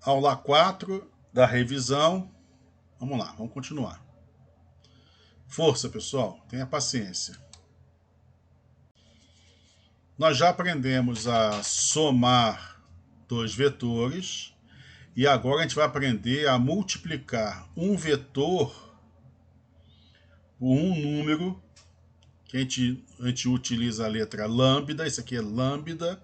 Aula 4 da revisão. Vamos lá, vamos continuar. Força, pessoal, tenha paciência. Nós já aprendemos a somar dois vetores e agora a gente vai aprender a multiplicar um vetor por um número, que a gente utiliza a letra lambda, isso aqui é lambda,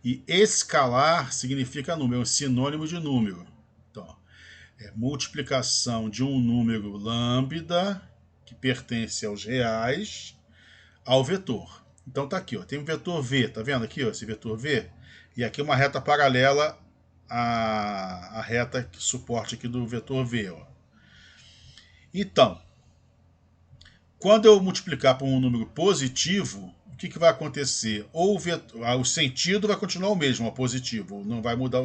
e escalar significa número, é um sinônimo de número. Então, é multiplicação de um número lambda, que pertence aos reais, ao vetor. Então tá aqui, ó, tem um vetor V, tá vendo aqui, ó, esse vetor V? E aqui uma reta paralela à reta que suporte aqui do vetor V. Ó. Então, quando eu multiplicar por um número positivo, o que vai acontecer? Ou o sentido vai continuar o mesmo, ó, positivo, não vai mudar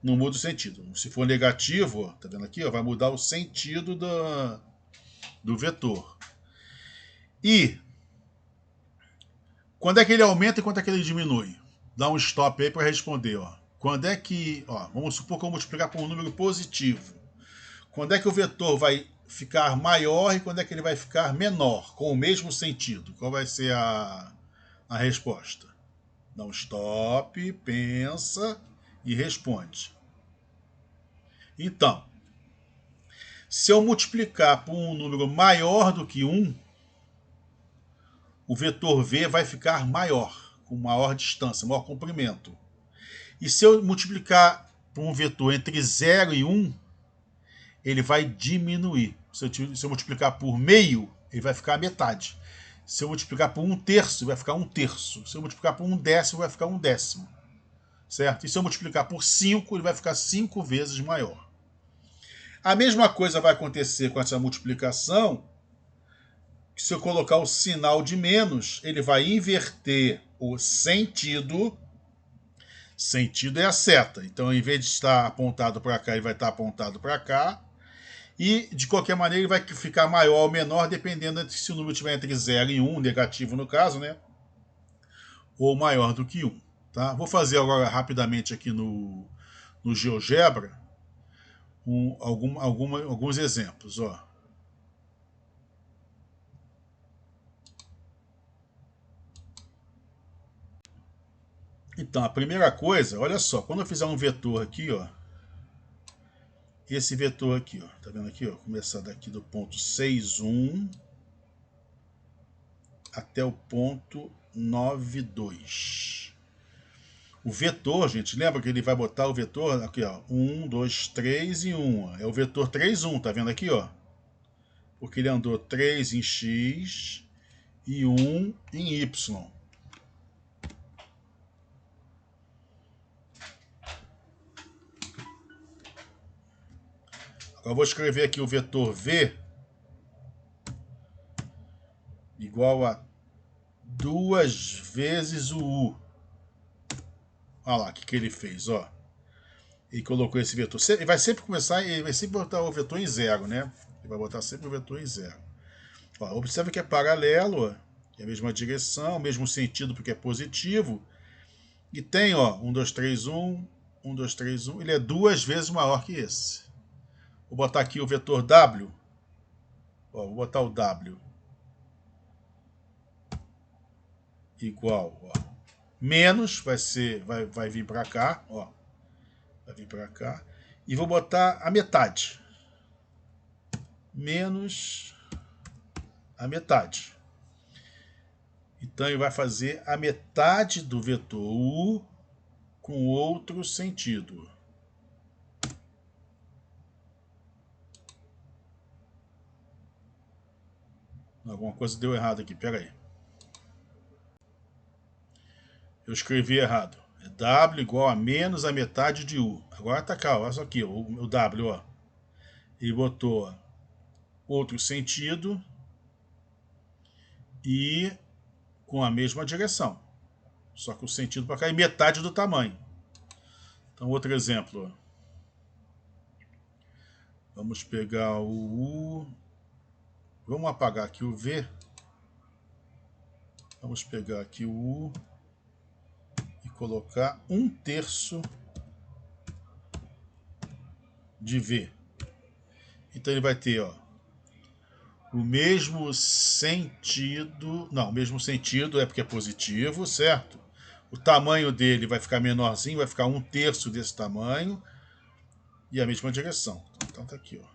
não muda o sentido. Se for negativo, ó, tá vendo aqui, ó, vai mudar o sentido do vetor. E quando é que ele aumenta e quando é que ele diminui? Dá um stop aí para responder. Ó. Quando é que, ó, vamos supor que eu vou multiplicar por um número positivo. Quando é que o vetor vai ficar maior e quando é que ele vai ficar menor, com o mesmo sentido? Qual vai ser a resposta? Dá um stop, pensa e responde. Então, se eu multiplicar por um número maior do que 1, o vetor V vai ficar maior, com maior distância, maior comprimento. E se eu multiplicar por um vetor entre 0 e 1, ele vai diminuir. Se eu multiplicar por meio, ele vai ficar a metade. Se eu multiplicar por 1/3, vai ficar 1/3. Se eu multiplicar por 1/10, vai ficar 1/10. Certo? E se eu multiplicar por 5, ele vai ficar 5 vezes maior. A mesma coisa vai acontecer com essa multiplicação. Se eu colocar o sinal de menos, ele vai inverter o sentido. Sentido é a seta. Então, em vez de estar apontado para cá, ele vai estar apontado para cá. E, de qualquer maneira, ele vai ficar maior ou menor, dependendo se o número estiver entre 0 e 1, negativo no caso, né? Ou maior do que 1. Tá? Vou fazer agora rapidamente aqui no GeoGebra alguns exemplos. Ó. Então, a primeira coisa, olha só, quando eu fizer um vetor aqui, ó, esse vetor aqui, ó, tá vendo aqui, ó, começar daqui do ponto 6, 1 até o ponto 9, 2. O vetor, gente, lembra que ele vai botar o vetor aqui, ó, 1, 2, 3 e 1. Ó. É o vetor 3, 1, tá vendo aqui, ó? Porque ele andou 3 em X e 1 em Y. Agora eu vou escrever aqui o vetor V igual a 2 vezes o U. Olha lá o que ele fez, ó. Ele colocou esse vetor. Ele vai sempre começar, ele vai sempre botar o vetor em 0, né? Ele vai botar sempre o vetor em 0. Ó, observa que é paralelo, ó, é a mesma direção, mesmo sentido porque é positivo. E tem, ó, 1, 2, 3, 1, 1, 2, 3, 1. Ele é 2 vezes maior que esse. Vou botar aqui o vetor W. Ó, vou botar o W igual, ó, menos, vai vir para cá, ó. Vai vir para cá. E vou botar a metade. Menos a metade. Então ele vai fazer a metade do vetor U com outro sentido. Alguma coisa deu errado aqui, pera aí. Eu escrevi errado. É W igual a menos a metade de U. Agora tá cá, olha só aqui, o W, ó. Ele botou outro sentido e com a mesma direção. Só que o sentido para cá é metade do tamanho. Então, outro exemplo. Ó. Vamos pegar o U. Vamos apagar aqui o V. Vamos pegar aqui o U e colocar 1/3 de V. Então ele vai ter, ó, o mesmo sentido. Não, o mesmo sentido é porque é positivo, certo? O tamanho dele vai ficar menorzinho, vai ficar 1/3 desse tamanho. E a mesma direção. Então tá aqui, ó.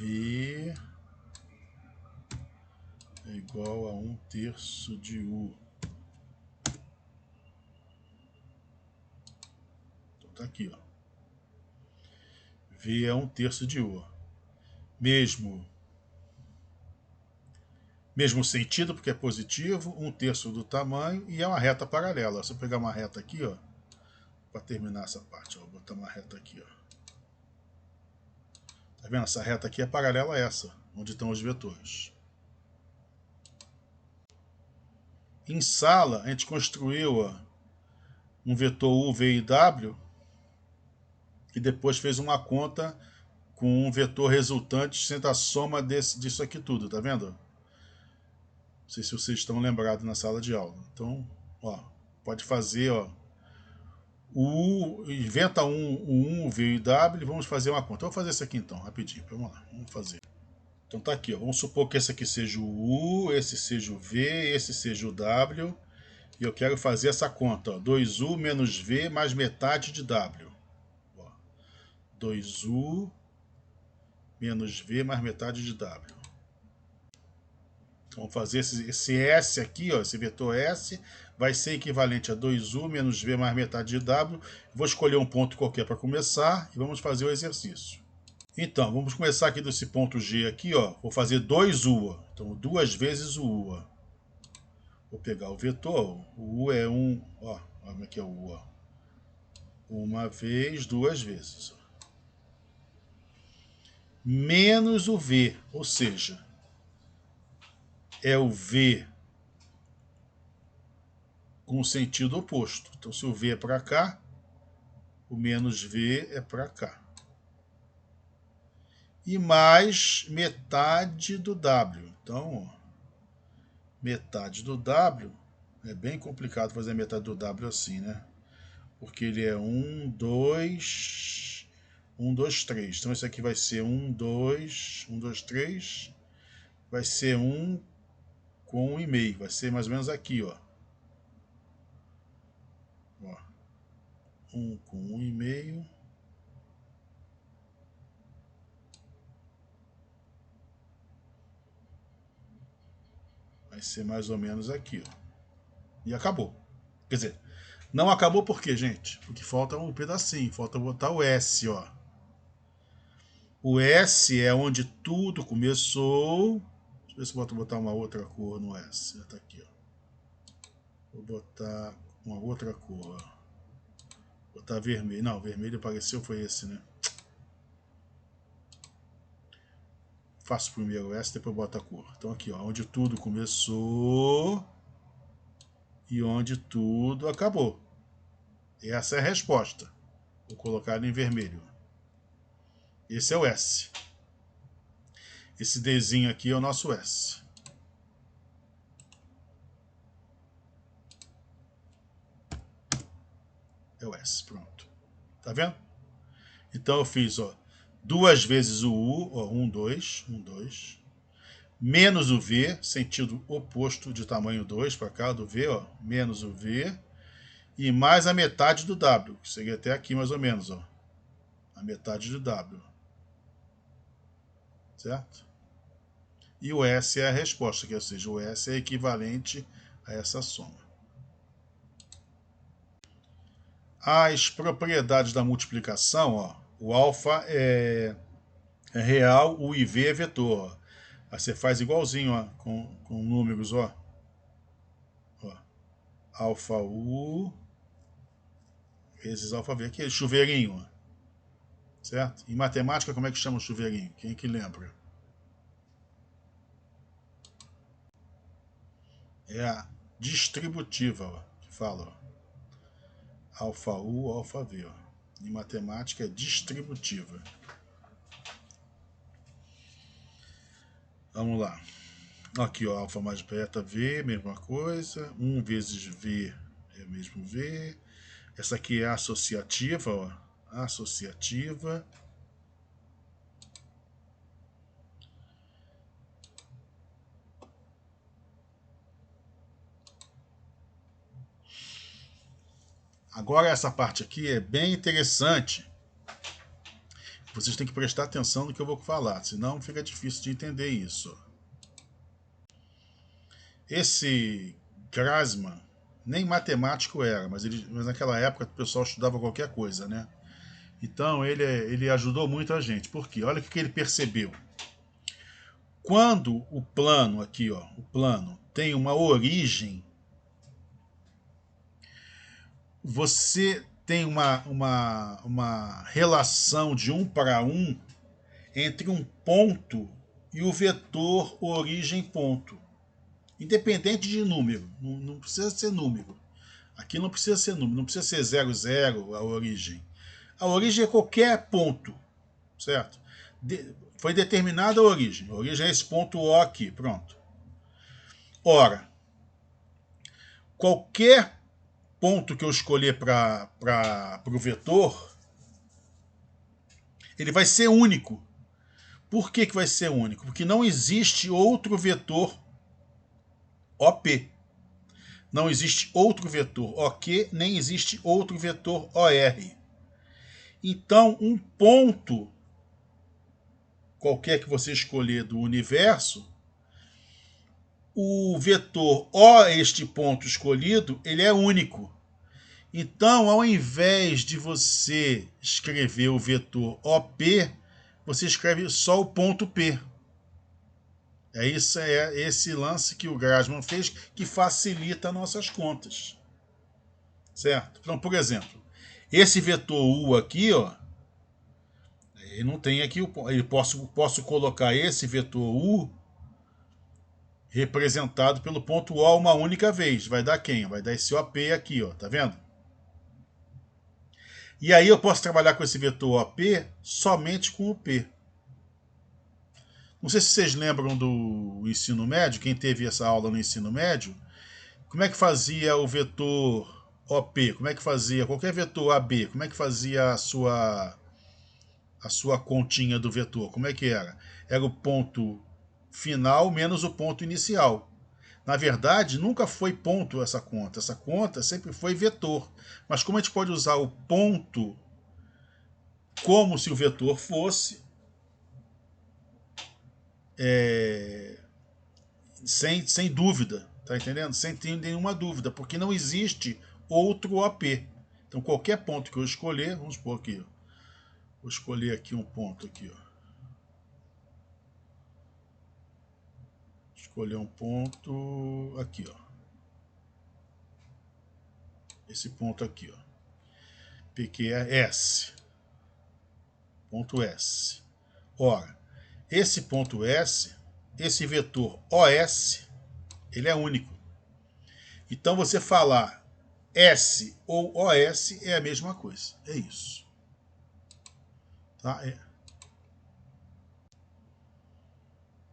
V é igual a 1/3 de U. Então tá aqui, ó. V é 1/3 de U. Mesmo sentido, porque é positivo, 1/3 do tamanho e é uma reta paralela. Se eu pegar uma reta aqui, ó, para terminar essa parte, ó, vou botar uma reta aqui, ó. Tá vendo? Essa reta aqui é paralela a essa, onde estão os vetores. Em sala, a gente construiu, ó, um vetor U, V e W, e depois fez uma conta com um vetor resultante sendo a soma disso aqui tudo, tá vendo? Não sei se vocês estão lembrados na sala de aula. Então, ó, pode fazer, ó, inventa um V e W, vamos fazer uma conta. Eu vou fazer isso aqui então, rapidinho, vamos lá, vamos fazer. Então tá aqui, ó, vamos supor que esse aqui seja o U, esse seja o V, esse seja o W, e eu quero fazer essa conta, ó, 2U menos V mais metade de W. Ó, 2U menos V mais metade de W. Então, vamos fazer esse S aqui, ó, esse vetor S, vai ser equivalente a 2U menos V mais metade de W. Vou escolher um ponto qualquer para começar e vamos fazer o exercício. Então, vamos começar aqui desse ponto G aqui, ó. Vou fazer 2U, ó. Então, 2 vezes o U, ó. Vou pegar o vetor, o U é 1, ó, olha como é que é o U, ó. Uma vez, 2 vezes. Ó. Menos o V, ou seja, é o V com o sentido oposto. Então, se o V é para cá, o menos V é para cá. E mais metade do W. Então, ó, metade do W, é bem complicado fazer metade do W assim, né? Porque ele é 1, 2, 1, 2, 3. Então, esse aqui vai ser 1, 2, 1, 2, 3. Vai ser 1 com 1,5. Vai ser mais ou menos aqui, ó. 1 com 1,5. Vai ser mais ou menos aqui, ó. E acabou. Quer dizer, não acabou por quê, gente? Porque falta um pedacinho, falta botar o S, ó. O S é onde tudo começou. Deixa eu ver se eu botar uma outra cor no S. Tá aqui, ó. Vou botar uma outra cor, ó. Botar vermelho. Não, vermelho apareceu, foi esse, né? Faço primeiro o S, depois boto a cor. Então aqui, ó, onde tudo começou e onde tudo acabou. Essa é a resposta. Vou colocar ele em vermelho. Esse é o S. Esse Dzinho aqui é o nosso S. É o S, pronto. Tá vendo? Então eu fiz, ó, 2 vezes o U, ó, 1, 2, 1, 2, menos o V, sentido oposto de tamanho 2 para cá, do V, ó, menos o V, e mais a metade do W, que seria até aqui mais ou menos, ó, a metade do W. Certo? E o S é a resposta, ou seja, o S é equivalente a essa soma. As propriedades da multiplicação, ó, o alfa é real, o IV é vetor. Ó. Aí você faz igualzinho, ó, com números, ó. Alfa U vezes alfa V. Aquele chuveirinho, ó. Certo? Em matemática, como é que chama o chuveirinho? Quem que lembra? É a distributiva, ó, que fala, ó. Alfa U, alfa V, ó. Em matemática é distributiva. Vamos lá. Aqui, ó, alfa mais beta V, mesma coisa. 1 vezes V é o mesmo V. Essa aqui é associativa, ó. Associativa. Agora essa parte aqui é bem interessante. Vocês têm que prestar atenção no que eu vou falar, senão fica difícil de entender isso. Esse Grassmann nem matemático era, mas naquela época o pessoal estudava qualquer coisa, né? Então ele ajudou muito a gente. Por quê? Olha o que ele percebeu. Quando o plano aqui, ó, o plano tem uma origem, você tem uma relação de 1 para 1 entre um ponto e o vetor origem ponto. Independente de número, não precisa ser número. Aqui não precisa ser número, não precisa ser 0, 0 a origem. A origem é qualquer ponto, certo? Foi determinada a origem. A origem é esse ponto O aqui, pronto. Ora, qualquer ponto que eu escolher para o vetor, ele vai ser único. Por que vai ser único? Porque não existe outro vetor OP. Não existe outro vetor OQ, nem existe outro vetor OR. Então, um ponto qualquer que você escolher do universo, o vetor O, este ponto escolhido, ele é único. Então, ao invés de você escrever o vetor OP, você escreve só o ponto P. É esse lance que o Grassmann fez que facilita nossas contas. Certo? Então, por exemplo, esse vetor U aqui, ó, ele não tem aqui, posso colocar esse vetor U representado pelo ponto O uma única vez. Vai dar quem? Vai dar esse OP aqui, ó, tá vendo? E aí eu posso trabalhar com esse vetor OP somente com o P. Não sei se vocês lembram do ensino médio, quem teve essa aula no ensino médio, como é que fazia o vetor OP? Como é que fazia qualquer vetor AB? Como é que fazia a sua continha do vetor? Como é que era? Era o ponto final menos o ponto inicial. Na verdade, nunca foi ponto essa conta. Essa conta sempre foi vetor. Mas como a gente pode usar o ponto como se o vetor fosse, sem dúvida, tá entendendo? Sem ter nenhuma dúvida, porque não existe outro OP. Então qualquer ponto que eu escolher, vamos supor aqui, ó, vou escolher aqui um ponto aqui, ó. Escolher um ponto aqui, ó. Esse ponto aqui, ó. PQS. Ponto S. Ora, esse ponto S, esse vetor OS, ele é único. Então você falar S ou OS é a mesma coisa. É isso. Tá?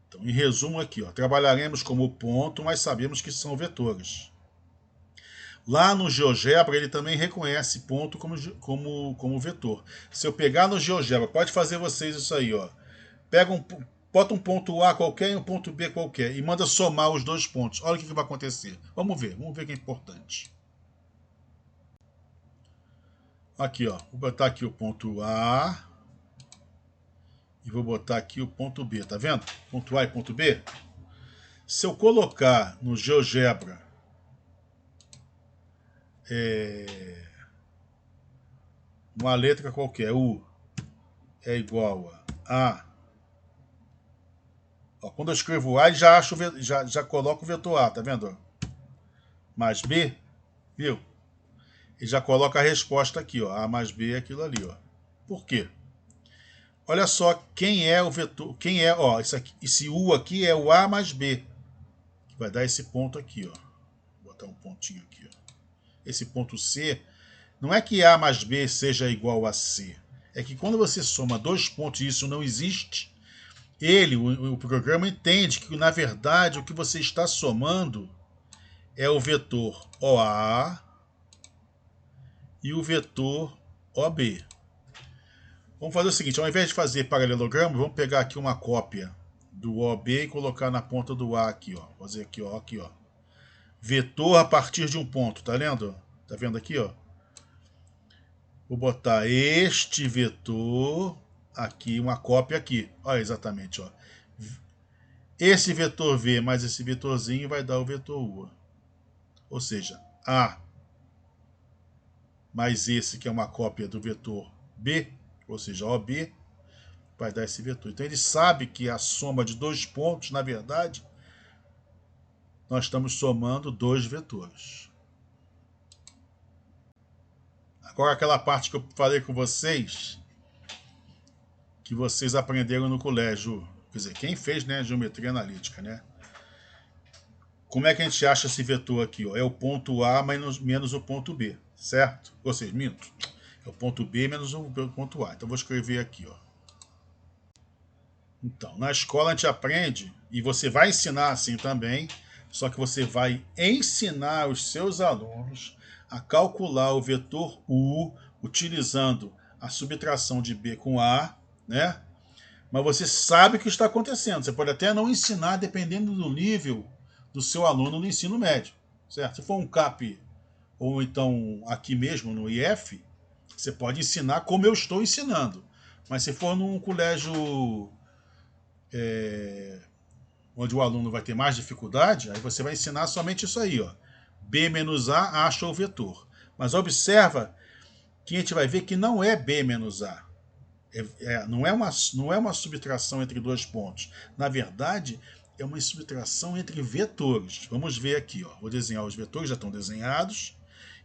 Então, em resumo aqui, ó, trabalharemos como ponto, mas sabemos que são vetores. Lá no GeoGebra ele também reconhece ponto como vetor. Se eu pegar no GeoGebra, pode fazer vocês isso aí, ó. Bota um ponto A qualquer e um ponto B qualquer e manda somar os dois pontos. Olha o que vai acontecer. Vamos ver que é importante. Aqui, ó, vou botar aqui o ponto A e vou botar aqui o ponto B, tá vendo? Ponto A e ponto B. Se eu colocar no GeoGebra uma letra qualquer, U é igual a Ó, quando eu escrevo A, ele já coloca o vetor A, tá vendo? Mais B, viu? Ele já coloca a resposta aqui, ó. A mais B é aquilo ali, ó. Por quê? Olha só quem é o vetor, ó, esse U aqui é o A mais B, que vai dar esse ponto aqui, ó. Vou botar um pontinho aqui, ó. Esse ponto C, não é que A mais B seja igual a C, é que quando você soma dois pontos e isso não existe, o programa entende que, na verdade, o que você está somando é o vetor OA e o vetor OB. Vamos fazer o seguinte, ao invés de fazer paralelogramo, vamos pegar aqui uma cópia do OB e colocar na ponta do A aqui, ó. Fazer aqui, ó, aqui, ó. Vetor a partir de um ponto, tá vendo? Tá vendo aqui, ó? Vou botar este vetor aqui, uma cópia aqui. Olha exatamente, ó. Esse vetor V mais esse vetorzinho vai dar o vetor U. Ou seja, A mais esse que é uma cópia do vetor B, ou seja, OB, vai dar esse vetor. Então ele sabe que a soma de dois pontos, na verdade, nós estamos somando dois vetores. Agora aquela parte que eu falei com vocês, que vocês aprenderam no colégio, quer dizer, quem fez, né, geometria analítica, né? Como é que a gente acha esse vetor aqui? Ó? É o ponto A menos o ponto B, certo? Ou seja, minto. É o ponto B menos o ponto A. Então vou escrever aqui, ó. Então, na escola a gente aprende, e você vai ensinar assim também, só que você vai ensinar os seus alunos a calcular o vetor U utilizando a subtração de B com A, né? Mas você sabe o que está acontecendo. Você pode até não ensinar dependendo do nível do seu aluno no ensino médio, certo? Se for um CAP ou então aqui mesmo no IF, você pode ensinar como eu estou ensinando. Mas se for num colégio onde o aluno vai ter mais dificuldade, aí você vai ensinar somente isso aí, ó. B menos A acha o vetor. Mas observa que a gente vai ver que não é B menos A. Não é uma subtração entre dois pontos. Na verdade, é uma subtração entre vetores. Vamos ver aqui, ó. Vou desenhar os vetores, já estão desenhados.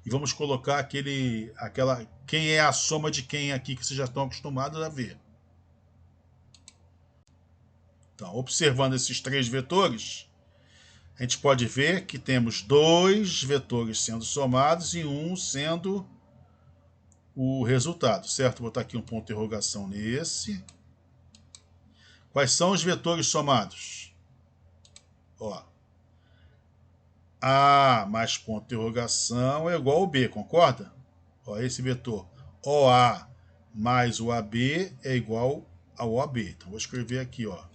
E vamos colocar quem é a soma de quem aqui que vocês já estão acostumados a ver. Então, observando esses três vetores, a gente pode ver que temos dois vetores sendo somados e um sendo o resultado, certo? Vou botar aqui um ponto de interrogação nesse. Quais são os vetores somados? Ó, A mais ponto de interrogação é igual ao B, concorda? Ó, esse vetor OA mais o AB é igual ao OB. Então, vou escrever aqui, ó.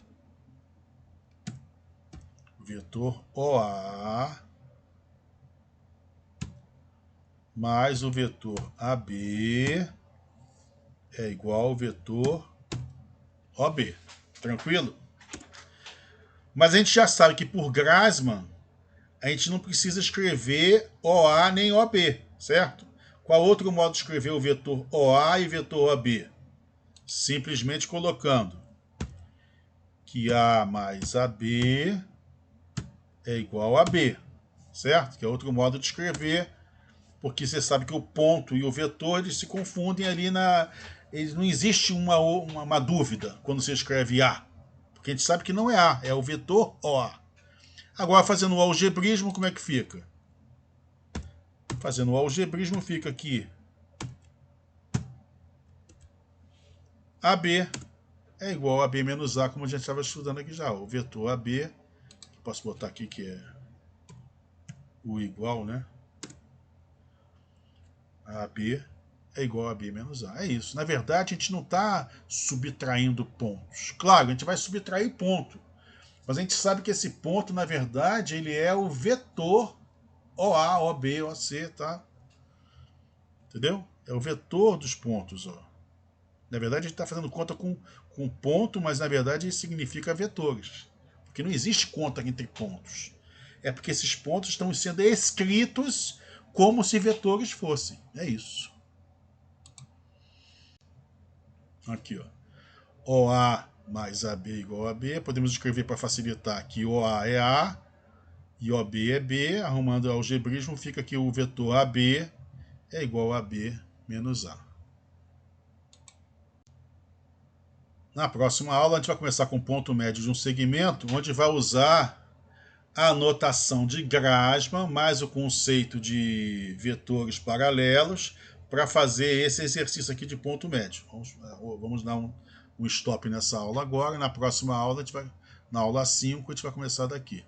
Vetor OA mais o vetor AB é igual ao vetor OB. Tranquilo? Mas a gente já sabe que por Grassmann, a gente não precisa escrever OA nem OB, certo? Qual outro modo de escrever o vetor OA e vetor OB? Simplesmente colocando que A mais AB é igual a B, certo? Que é outro modo de escrever, porque você sabe que o ponto e o vetor eles se confundem ali não existe uma dúvida quando você escreve A, porque a gente sabe que não é A, é o vetor OA. Agora, fazendo o algebrismo, como é que fica? Fazendo o algebrismo, fica aqui AB é igual a B menos A, como a gente estava estudando aqui já. O vetor AB, posso botar aqui que é o igual, né? AB é igual a B menos A. É isso. Na verdade, a gente não está subtraindo pontos. Claro, a gente vai subtrair ponto. Mas a gente sabe que esse ponto, na verdade, ele é o vetor OA, OB, OC, tá? Entendeu? É o vetor dos pontos, ó. Na verdade, a gente está fazendo conta com ponto, mas na verdade isso significa vetores. Porque não existe conta entre pontos. É porque esses pontos estão sendo escritos como se vetores fossem. É isso. Aqui, ó. OA mais AB igual a B. Podemos escrever para facilitar que OA é A e OB é B. Arrumando o algebrismo, fica que o vetor AB é igual a B menos A. Na próxima aula, a gente vai começar com o ponto médio de um segmento, onde vai usar a notação de Grassmann, mais o conceito de vetores paralelos, para fazer esse exercício aqui de ponto médio. Vamos dar um stop nessa aula agora. Na próxima aula, na aula 5, a gente vai começar daqui.